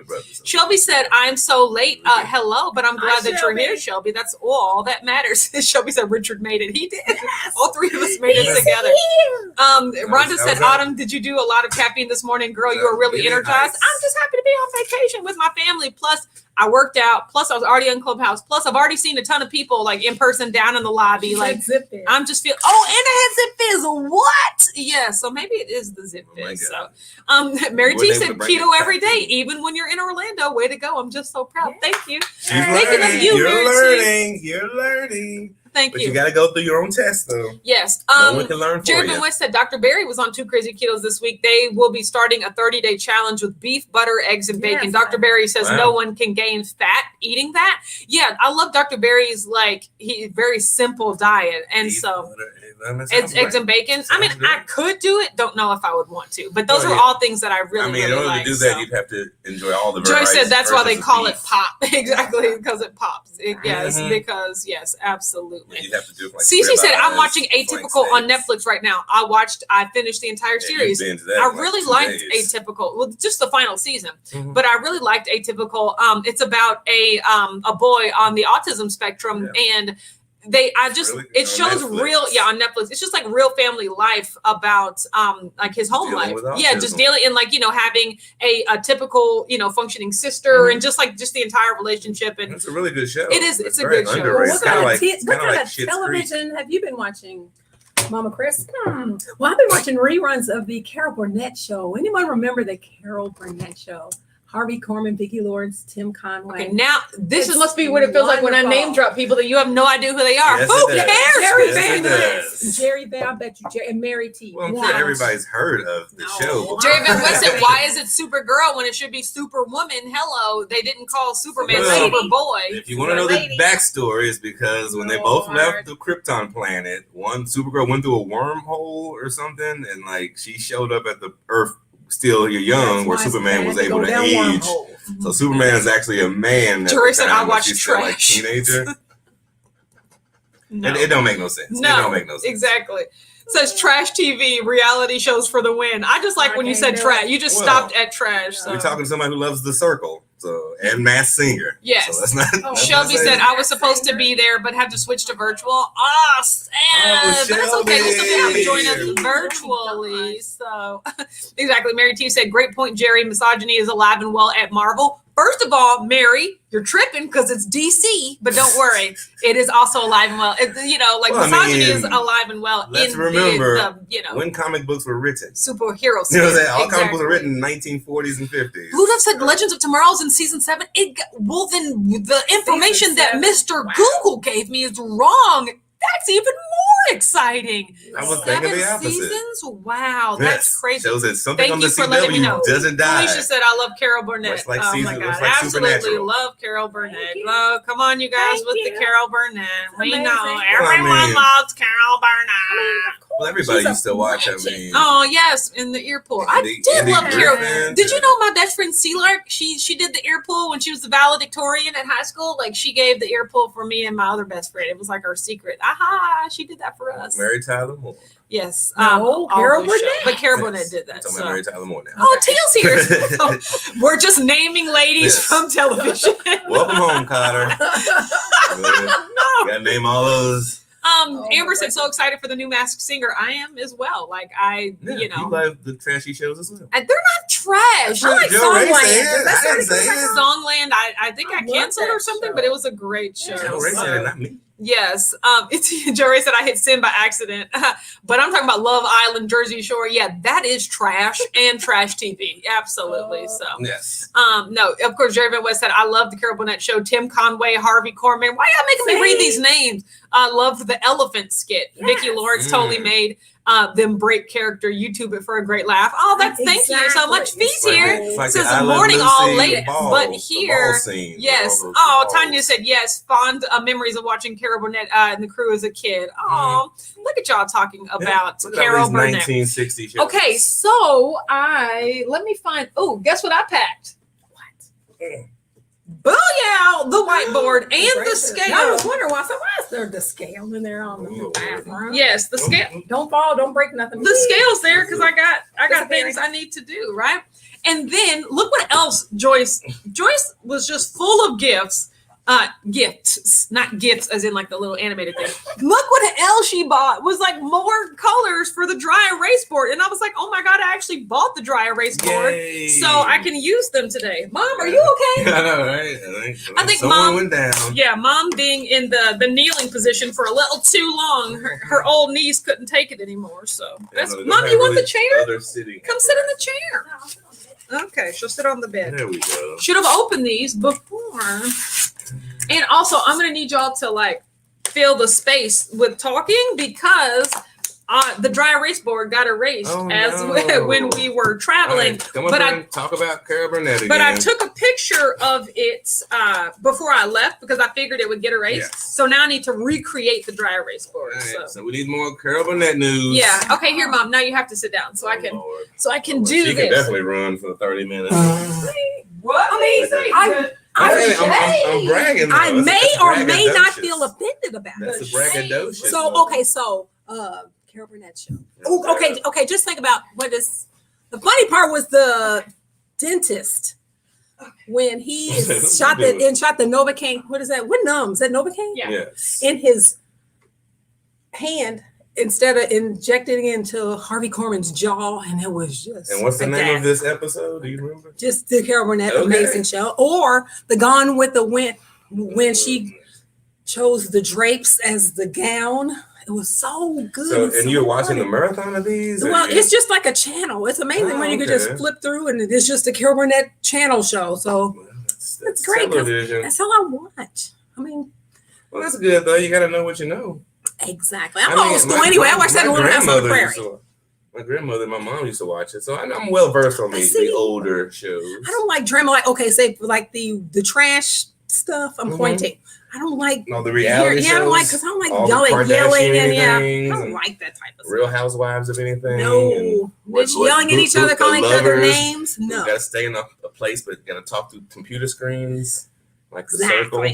Speaker 1: Shelby said, I'm so late. Hello, but I'm glad that you're here, Shelby. That's all that matters. Shelby said Richard made it. He did. Yes. All three of us made it together. Rhonda said, Autumn, did you do a lot of caffeine this morning? Girl, you are really energized. Nice. I'm just happy to be on vacation with my family. Plus, I worked out. Plus, I was already on Clubhouse. Plus, I've already seen a ton of people like in person down in the lobby. Like, Zip Fizz. I'm just feeling. Oh, and I had Zip Fizz. What? Yeah. So maybe it is the Zip Fizz. So, Mary T said keto every day, even when you're in Orlando. Way to go! I'm just so proud. Yeah. Thank you.
Speaker 2: Thinking of you, Mary T. You're learning.
Speaker 1: Thank you.
Speaker 2: But you got to go through your own test, though.
Speaker 1: Yes.
Speaker 2: No one can learn for
Speaker 1: Jared
Speaker 2: you.
Speaker 1: Van West said Dr. Barry was on Two Crazy Ketos this week. They will be starting a 30-day challenge with beef, butter, eggs, and bacon. Dr. Barry says no one can gain fat eating that. Yeah, I love Dr. Barry's very simple diet, and beef, so it's eggs and bacon. I mean, I could do it. Don't know if I would want to, but those are all things that I really. I mean, in order to do that,
Speaker 2: you'd have to enjoy all the.
Speaker 1: Joy said that's why they call it pop. Exactly, because it pops. Because absolutely.
Speaker 2: You have to do it.
Speaker 1: Cece said, I'm watching Atypical on Netflix right now. I finished the entire series. I really liked Atypical. Well, just the final season. But I really liked Atypical. It's about a boy on the autism spectrum and it shows on Netflix. It's just like real family life about like his home life. Yeah, just dealing in having a typical, functioning sister and just the entire relationship. And
Speaker 2: it's a really good show.
Speaker 1: It is. It's a good show.
Speaker 3: What kind of television have you been watching, Mama Chris? Well, I've been watching reruns of the Carol Burnett show. Anyone remember the Carol Burnett show? Harvey Korman, Vicki Lawrence, Tim Conway.
Speaker 1: Okay, now this must be what it feels like when I name drop people that you have no idea who they are.
Speaker 2: Yes,
Speaker 1: who cares?
Speaker 3: Jerry Van West, Jerry Van, I bet you, and Mary T.
Speaker 2: Well, I'm sure everybody's heard of the show.
Speaker 1: Jerry Van West said, "Why is it Supergirl when it should be Superwoman?" Hello, they didn't call Superman Superboy.
Speaker 2: If you want to know the backstory, is because when they both left the Krypton planet, Supergirl went through a wormhole or something, and she showed up at the Earth. Still you're young, where Superman was able to age. So Superman is actually a man.
Speaker 1: Jerry said, I watched trash.
Speaker 2: Teenager. No. It don't make no sense.
Speaker 1: No, it don't make no sense. Exactly. It says trash TV, reality shows for the win. I just like when you said trash. You just stopped at trash. So.
Speaker 2: We're talking to somebody who loves The Circle. And Masked Singer.
Speaker 1: Yes.
Speaker 2: So that's not,
Speaker 1: Shelby said, I was supposed to be there, but had to switch to virtual. Oh, sad. But it's okay. We'll still be able to join us virtually. So, exactly. Mary T said, great point, Jerry. Misogyny is alive and well at Marvel. First of all, Mary, you're tripping because it's DC, but don't worry. It is also alive and well. Misogyny is alive and well.
Speaker 2: Let's remember when comic books were written.
Speaker 1: Superhero
Speaker 2: space. All comic books were written in 1940s and 50s.
Speaker 1: Blue Dove said Legends of Tomorrow's in season 7. Then the information that Mr. Google gave me is wrong. That's even more exciting.
Speaker 2: I was thinking the opposite.
Speaker 1: Seasons? Wow, that's crazy.
Speaker 2: Shows that something on the CW doesn't die.
Speaker 1: Alicia said, I love Carol Burnett.
Speaker 2: My God.
Speaker 1: Absolutely love Carol Burnett. Come on, you guys, with the Carol Burnett. We know everyone loves Carol Burnett.
Speaker 2: Well, everybody used to watch.
Speaker 1: Oh, yes, in the ear pull. I did love Carol. Did you know my best friend Sealark? She did the ear pull when she was the valedictorian at high school. She gave the ear pull for me and my other best friend. It was like our secret. Aha, she did that for us.
Speaker 2: Mary Tyler Moore.
Speaker 1: Yes.
Speaker 3: Carol Burnett.
Speaker 1: But Carol Burnett did that.
Speaker 2: So Mary Tyler Moore now.
Speaker 1: Oh, Teal's here. We're just naming ladies from television.
Speaker 2: Welcome home, Cotter. Gotta name all those.
Speaker 1: Amber said, so excited for the new Masked Singer. I am as well. You
Speaker 2: love the trashy shows as well.
Speaker 1: They're not trash. I like Songland. Songland, I think I canceled or something, but it was a great show.
Speaker 2: Joe Ray said it, not me.
Speaker 1: Yes. Joe Ray said I hit send by accident, but I'm talking about Love Island, Jersey Shore. Yeah, that is trash and trash TV. Absolutely. So
Speaker 2: yes.
Speaker 1: No, of course, Jerry Van West said, I love the Carol Burnett show. Tim Conway, Harvey Korman. Why y'all making me read these names? I love the elephant skit. Yes. Vicki Lawrence totally made. them break character, YouTube it for a great laugh. Oh, thank you so much. Fee's here.
Speaker 2: Like
Speaker 1: Says
Speaker 2: the
Speaker 1: morning all late,
Speaker 2: ball,
Speaker 1: but here, yes. Oh, Tanya said yes. Fond memories of watching Carol Burnett and the crew as a kid. Oh, look at y'all talking about Carol Burnett.
Speaker 2: 1960 shows.
Speaker 1: Okay, so let me find. Oh, guess what I packed? What? Booyah! The whiteboard and the scale.
Speaker 3: I was wondering why is there the scale in there on the bathroom?
Speaker 1: Yes, the scale.
Speaker 3: Don't fall, don't break nothing.
Speaker 1: The scale's there because I got things I need to do, right? And then look what else Joyce was just full of gifts. Gifts, not gifts as in like the little animated thing. Look what else she bought was like more colors for the dry erase board. And I was like, oh my God, I actually bought the dry erase board.
Speaker 2: Yay.
Speaker 1: So I can use them today. Mom, are you okay?
Speaker 2: I know, right?
Speaker 1: I think
Speaker 2: someone
Speaker 1: Mom
Speaker 2: went down.
Speaker 1: Yeah, Mom being in the kneeling position for a little too long, her old knees couldn't take it anymore. So that's Mom, you want the chair? Come sit in the chair. Okay, she'll sit on the bed.
Speaker 2: There we go.
Speaker 1: Should have opened these before. And also, I'm going to need y'all to like fill the space with talking because the dry erase board got erased when we were traveling.
Speaker 2: Right, come up and talk about Carol Burnett again.
Speaker 1: But I took a picture of it before I left because I figured it would get erased.
Speaker 2: Yes.
Speaker 1: So now I need to recreate the dry erase board.
Speaker 2: Right, so we need more Carol Burnett news.
Speaker 1: Yeah. Okay, here, Mom. Now you have to sit down so I can do
Speaker 2: she
Speaker 1: this.
Speaker 2: She can definitely run for 30 minutes.
Speaker 3: What?
Speaker 2: I'm bragging.
Speaker 3: I may or may not feel offended about it.
Speaker 2: That's the braggadocious.
Speaker 3: So Carol Burnett show. Okay. Just think about the funny part was the dentist when he shot the Novocaine. What is that? What numbs? Is that Novocaine?
Speaker 1: Yeah.
Speaker 2: Yes.
Speaker 3: In his hand instead of injecting it into Harvey Korman's jaw, and it was just.
Speaker 2: And what's the name of this episode? Do you remember?
Speaker 3: Just the Carol Burnett Amazing Show, or the Gone with the Wind when she chose the drapes as the gown. It was so good.
Speaker 2: So, and you're watching the marathon of these?
Speaker 3: Well, it's just like a channel. It's amazing when you can just flip through, and it's just a Carol Burnett channel show. So that's great. That's all I watch. I mean,
Speaker 2: well, that's good though. You got to know what you know.
Speaker 3: Exactly. I'm old school anyway. I watched that in Little House on the Prairie.
Speaker 2: My grandmother and my mom used to watch it, so I'm well versed on the older shows.
Speaker 3: I don't like drama. Like the trash stuff. I'm pointing. I don't like
Speaker 2: the reality shows.
Speaker 3: I don't like because I don't like yelling and I don't like that type of stuff.
Speaker 2: Real Housewives of anything.
Speaker 3: No, yelling at each other, calling each other names. No,
Speaker 2: you gotta stay in a place, but you gotta talk through computer screens, like the circle.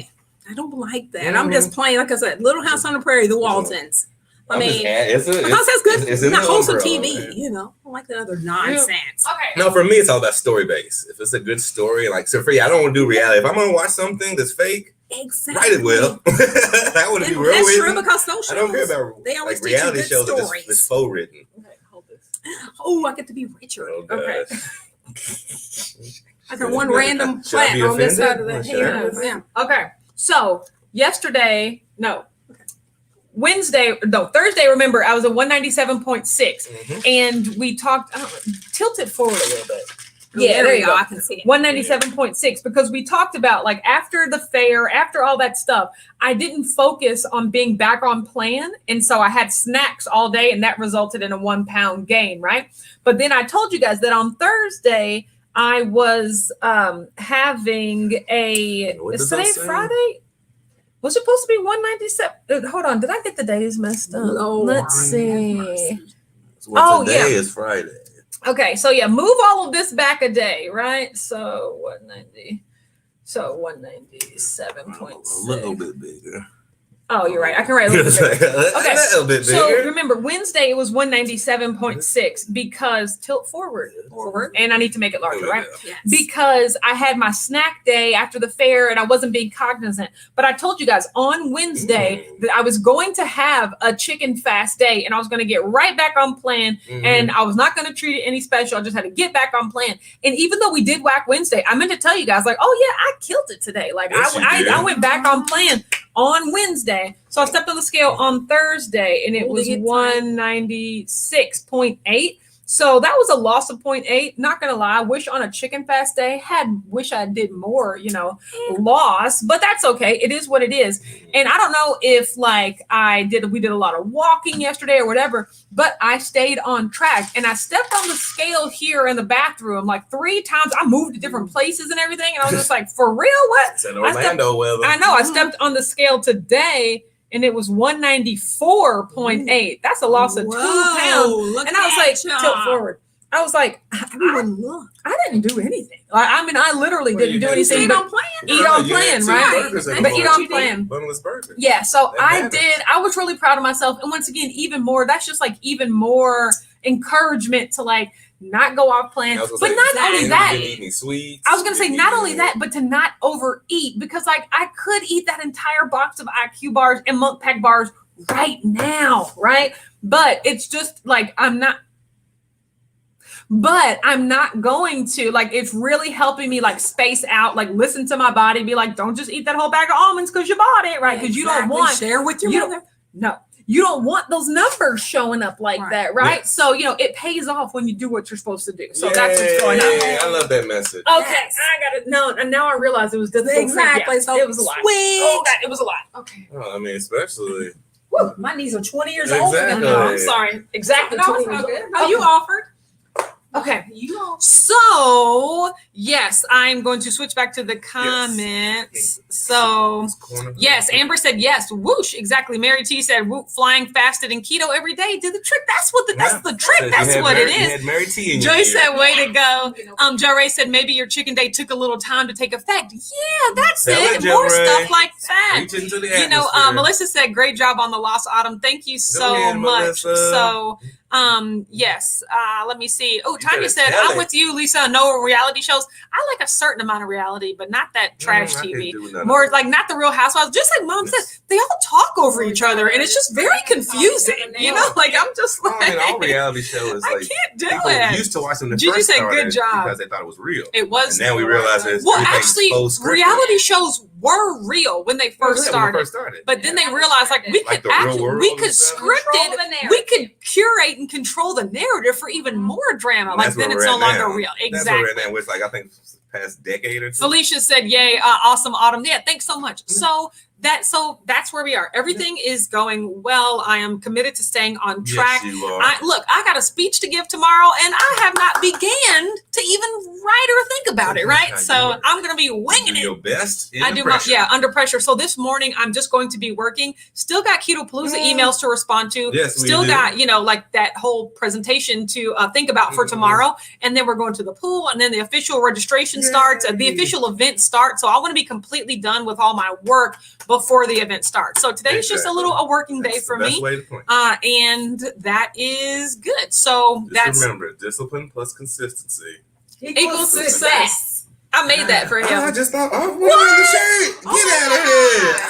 Speaker 3: I don't like that. Mm-hmm. I'm just playing, like I said, Little House on the Prairie, the Waltons. I mean, because that's good. It's not wholesome TV, man. I don't like that other nonsense.
Speaker 1: Yeah. Okay.
Speaker 2: No, for me, it's all about story based. If it's a good story, I don't want to do reality. If I'm gonna watch something that's fake, write it well. That would be real.
Speaker 3: That's true because social.
Speaker 2: I don't care about
Speaker 3: they always
Speaker 2: reality shows that's faux written.
Speaker 3: Okay, hold this. Oh, I get to be richer.
Speaker 2: Oh,
Speaker 3: okay. I got one random plant on this side of the hand. Yeah.
Speaker 1: Okay. So Thursday, remember, I was at 197.6 and we talked, tilt it forward a little bit.
Speaker 3: Yeah, there you go. I can see it.
Speaker 1: 197.6 because we talked about like after the fair, after all that stuff, I didn't focus on being back on plan. And so I had snacks all day and that resulted in a 1 pound gain, right? But then I told you guys that on Thursday, I was having is today Friday? Was it supposed to be 197? Hold on, did I get the days messed up?
Speaker 3: No,
Speaker 1: let's see.
Speaker 2: Today is Friday.
Speaker 1: Okay, so move all of this back a day, right? So 190. So 197.6.
Speaker 2: A little bit bigger.
Speaker 1: Oh, you're right. I can write a little bit bigger. Okay,
Speaker 2: a little bit bigger.
Speaker 1: So remember, Wednesday it was 197.6 because tilt forward, and I need to make it larger, right?
Speaker 3: Yes.
Speaker 1: Because I had my snack day after the fair and I wasn't being cognizant. But I told you guys on Wednesday that I was going to have a chicken fast day and I was going to get right back on plan and I was not going to treat it any special. I just had to get back on plan. And even though we did Whack Wednesday, I meant to tell you guys like, oh yeah, I killed it today. Like I went back on plan on Wednesday. So I stepped on the scale on Thursday and it was 196.8. So that was a loss of 0.8. Not gonna lie, wish on a chicken fast day wish I did more, loss, but that's okay. It is what it is. And I don't know if we did a lot of walking yesterday or whatever, but I stayed on track and I stepped on the scale here in the bathroom like 3 times. I moved to different places and everything. And I was just like, for real? What?
Speaker 2: It's in Orlando weather.
Speaker 1: I know. I stepped on the scale today and it was 194.8. That's a loss of 2 pounds. And I was like, tilt forward. I was like, I didn't do anything. I literally didn't do anything.
Speaker 3: Eat on plan.
Speaker 1: Eat on plan, right? But eat on plan.
Speaker 2: Boneless burger.
Speaker 1: Yeah, so I did. I was really proud of myself. And once again, even more, that's just even more encouragement to not go off plan. But not only that,
Speaker 2: sweets,
Speaker 1: I was going to say not only that, but to not overeat, because I could eat that entire box of IQ bars and Monk Pack bars right now, right? But it's just I'm not going to it's really helping me space out, listen to my body, be don't just eat that whole bag of almonds because you bought it, right? Because you don't want
Speaker 3: share with your mother.
Speaker 1: No. You don't want those numbers showing up that, right? Yes. So, it pays off when you do what you're supposed to do. So that's what's going on.
Speaker 2: I love that message.
Speaker 1: Okay, yes. I got it. No, and now I realize it was difficult.
Speaker 3: Exactly.
Speaker 1: So it was a lot. Oh, God, it was a lot. Okay.
Speaker 2: Oh, especially.
Speaker 3: Woo, my knees are 20 years
Speaker 2: old.
Speaker 3: Exactly.
Speaker 1: No, I'm sorry. Exactly.
Speaker 3: No, it's not good. No, you offered.
Speaker 1: Okay. So, yes, I'm going to switch back to the comments. Yes. So, yes, Amber said yes. Whoosh. Exactly. Mary T said, whoop, flying fasted and keto every day did the trick. That's the trick. That's what it is.
Speaker 2: Mary T in
Speaker 1: Joy said, way to go. Joe Ray said, maybe your chicken day took a little time to take effect. Yeah, that's it. More stuff like that. Melissa said, great job on the lost autumn. Thank you so much. Melissa. So, yes. Let me see. Oh, Tanya said, I'm with you, Lisa. No reality shows. I like a certain amount of reality, but not that trash TV. More not the Real Housewives. Just like Mom said, they all talk over each other, and it's just very confusing. I'm just
Speaker 2: all reality shows.
Speaker 1: I can't do
Speaker 2: people
Speaker 1: it.
Speaker 2: Used to watch them
Speaker 1: Gigi said, good job.
Speaker 2: Because they thought it was real.
Speaker 1: It was.
Speaker 2: And now we realize it's
Speaker 1: actually, reality shows were real when they first started. But then they realized we could script it, we could curate and control the narrative for even more drama. Then it's no longer real. Exactly.
Speaker 2: That's where we're I think past decade or two.
Speaker 1: Felicia said, yay, awesome autumn. Yeah, thanks so much. So that's where we are. Everything is going well. I am committed to staying on track.
Speaker 2: Yes, you are.
Speaker 1: I got a speech to give tomorrow, and I have not began to even write or think about it, right? So I'm going to be winging it.
Speaker 2: Your best.
Speaker 1: I do under pressure. So this morning, I'm just going to be working. Still got Keto Palooza emails to respond to.
Speaker 2: Yes,
Speaker 1: Still got, that whole presentation to think about for tomorrow. And then we're going to the pool, and then the official registration starts, the official event starts. So I want to be completely done with all my work before the event starts. So today is just a working day for me.
Speaker 2: Way to point.
Speaker 1: And that is good. So
Speaker 2: remember, discipline plus consistency
Speaker 1: equals success. I made that for him.
Speaker 2: I just thought, what? The shirt. Get out of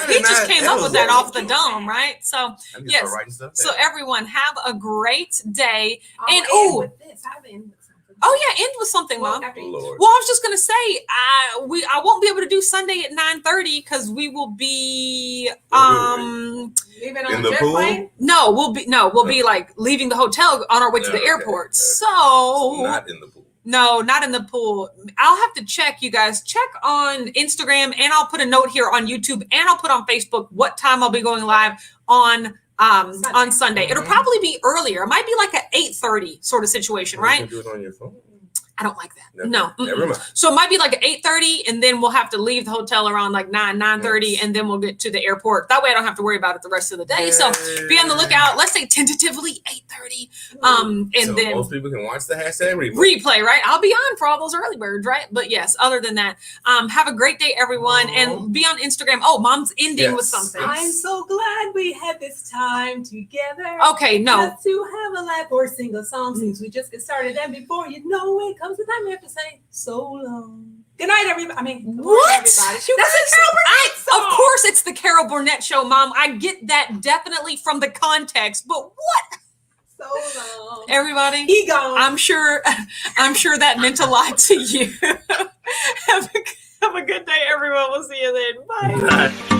Speaker 2: here.
Speaker 1: He just came up with that off the dome, right? So yes.
Speaker 2: So
Speaker 1: everyone have a great day. And end with something, Mom. Well, I was just gonna say, I won't be able to do Sunday at 9:30 because we will be
Speaker 3: leaving on the
Speaker 2: pool.
Speaker 3: Plane?
Speaker 1: No, we'll be leaving the hotel on our way to the airport. So
Speaker 2: not in the pool.
Speaker 1: No, not in the pool. I'll have to check, you guys. Check on Instagram, and I'll put a note here on YouTube, and I'll put on Facebook what time I'll be going live on Sunday. It'll probably be earlier. It might be like an 8:30 sort of situation, right?
Speaker 2: You can do it on your phone.
Speaker 1: I don't like that.
Speaker 2: Never mind.
Speaker 1: So it might be like 8:30, and then we'll have to leave the hotel around 9:30, and then we'll get to the airport. That way I don't have to worry about it the rest of the day. So be on the lookout. Let's say tentatively 8:30. And then
Speaker 2: most people can watch the hashtag
Speaker 1: replay, right? I'll be on for all those early birds, right? But yes, other than that, have a great day, everyone, and be on Instagram. Oh, Mom's ending with something.
Speaker 3: I'm so glad we had this time together.
Speaker 1: Okay, no.
Speaker 3: Just to have a laugh or sing a song since we just get started, and before you know it, comes the time we have to say so long. Good night, everybody.
Speaker 1: What?
Speaker 3: Everybody. That's a Carol Burnett song.
Speaker 1: Of course, it's the Carol Burnett show, Mom. I get that definitely from the context, but what?
Speaker 3: So long.
Speaker 1: Everybody,
Speaker 3: he gone.
Speaker 1: I'm sure that meant a lot to you. Have a good day, everyone. We'll see you then. Bye.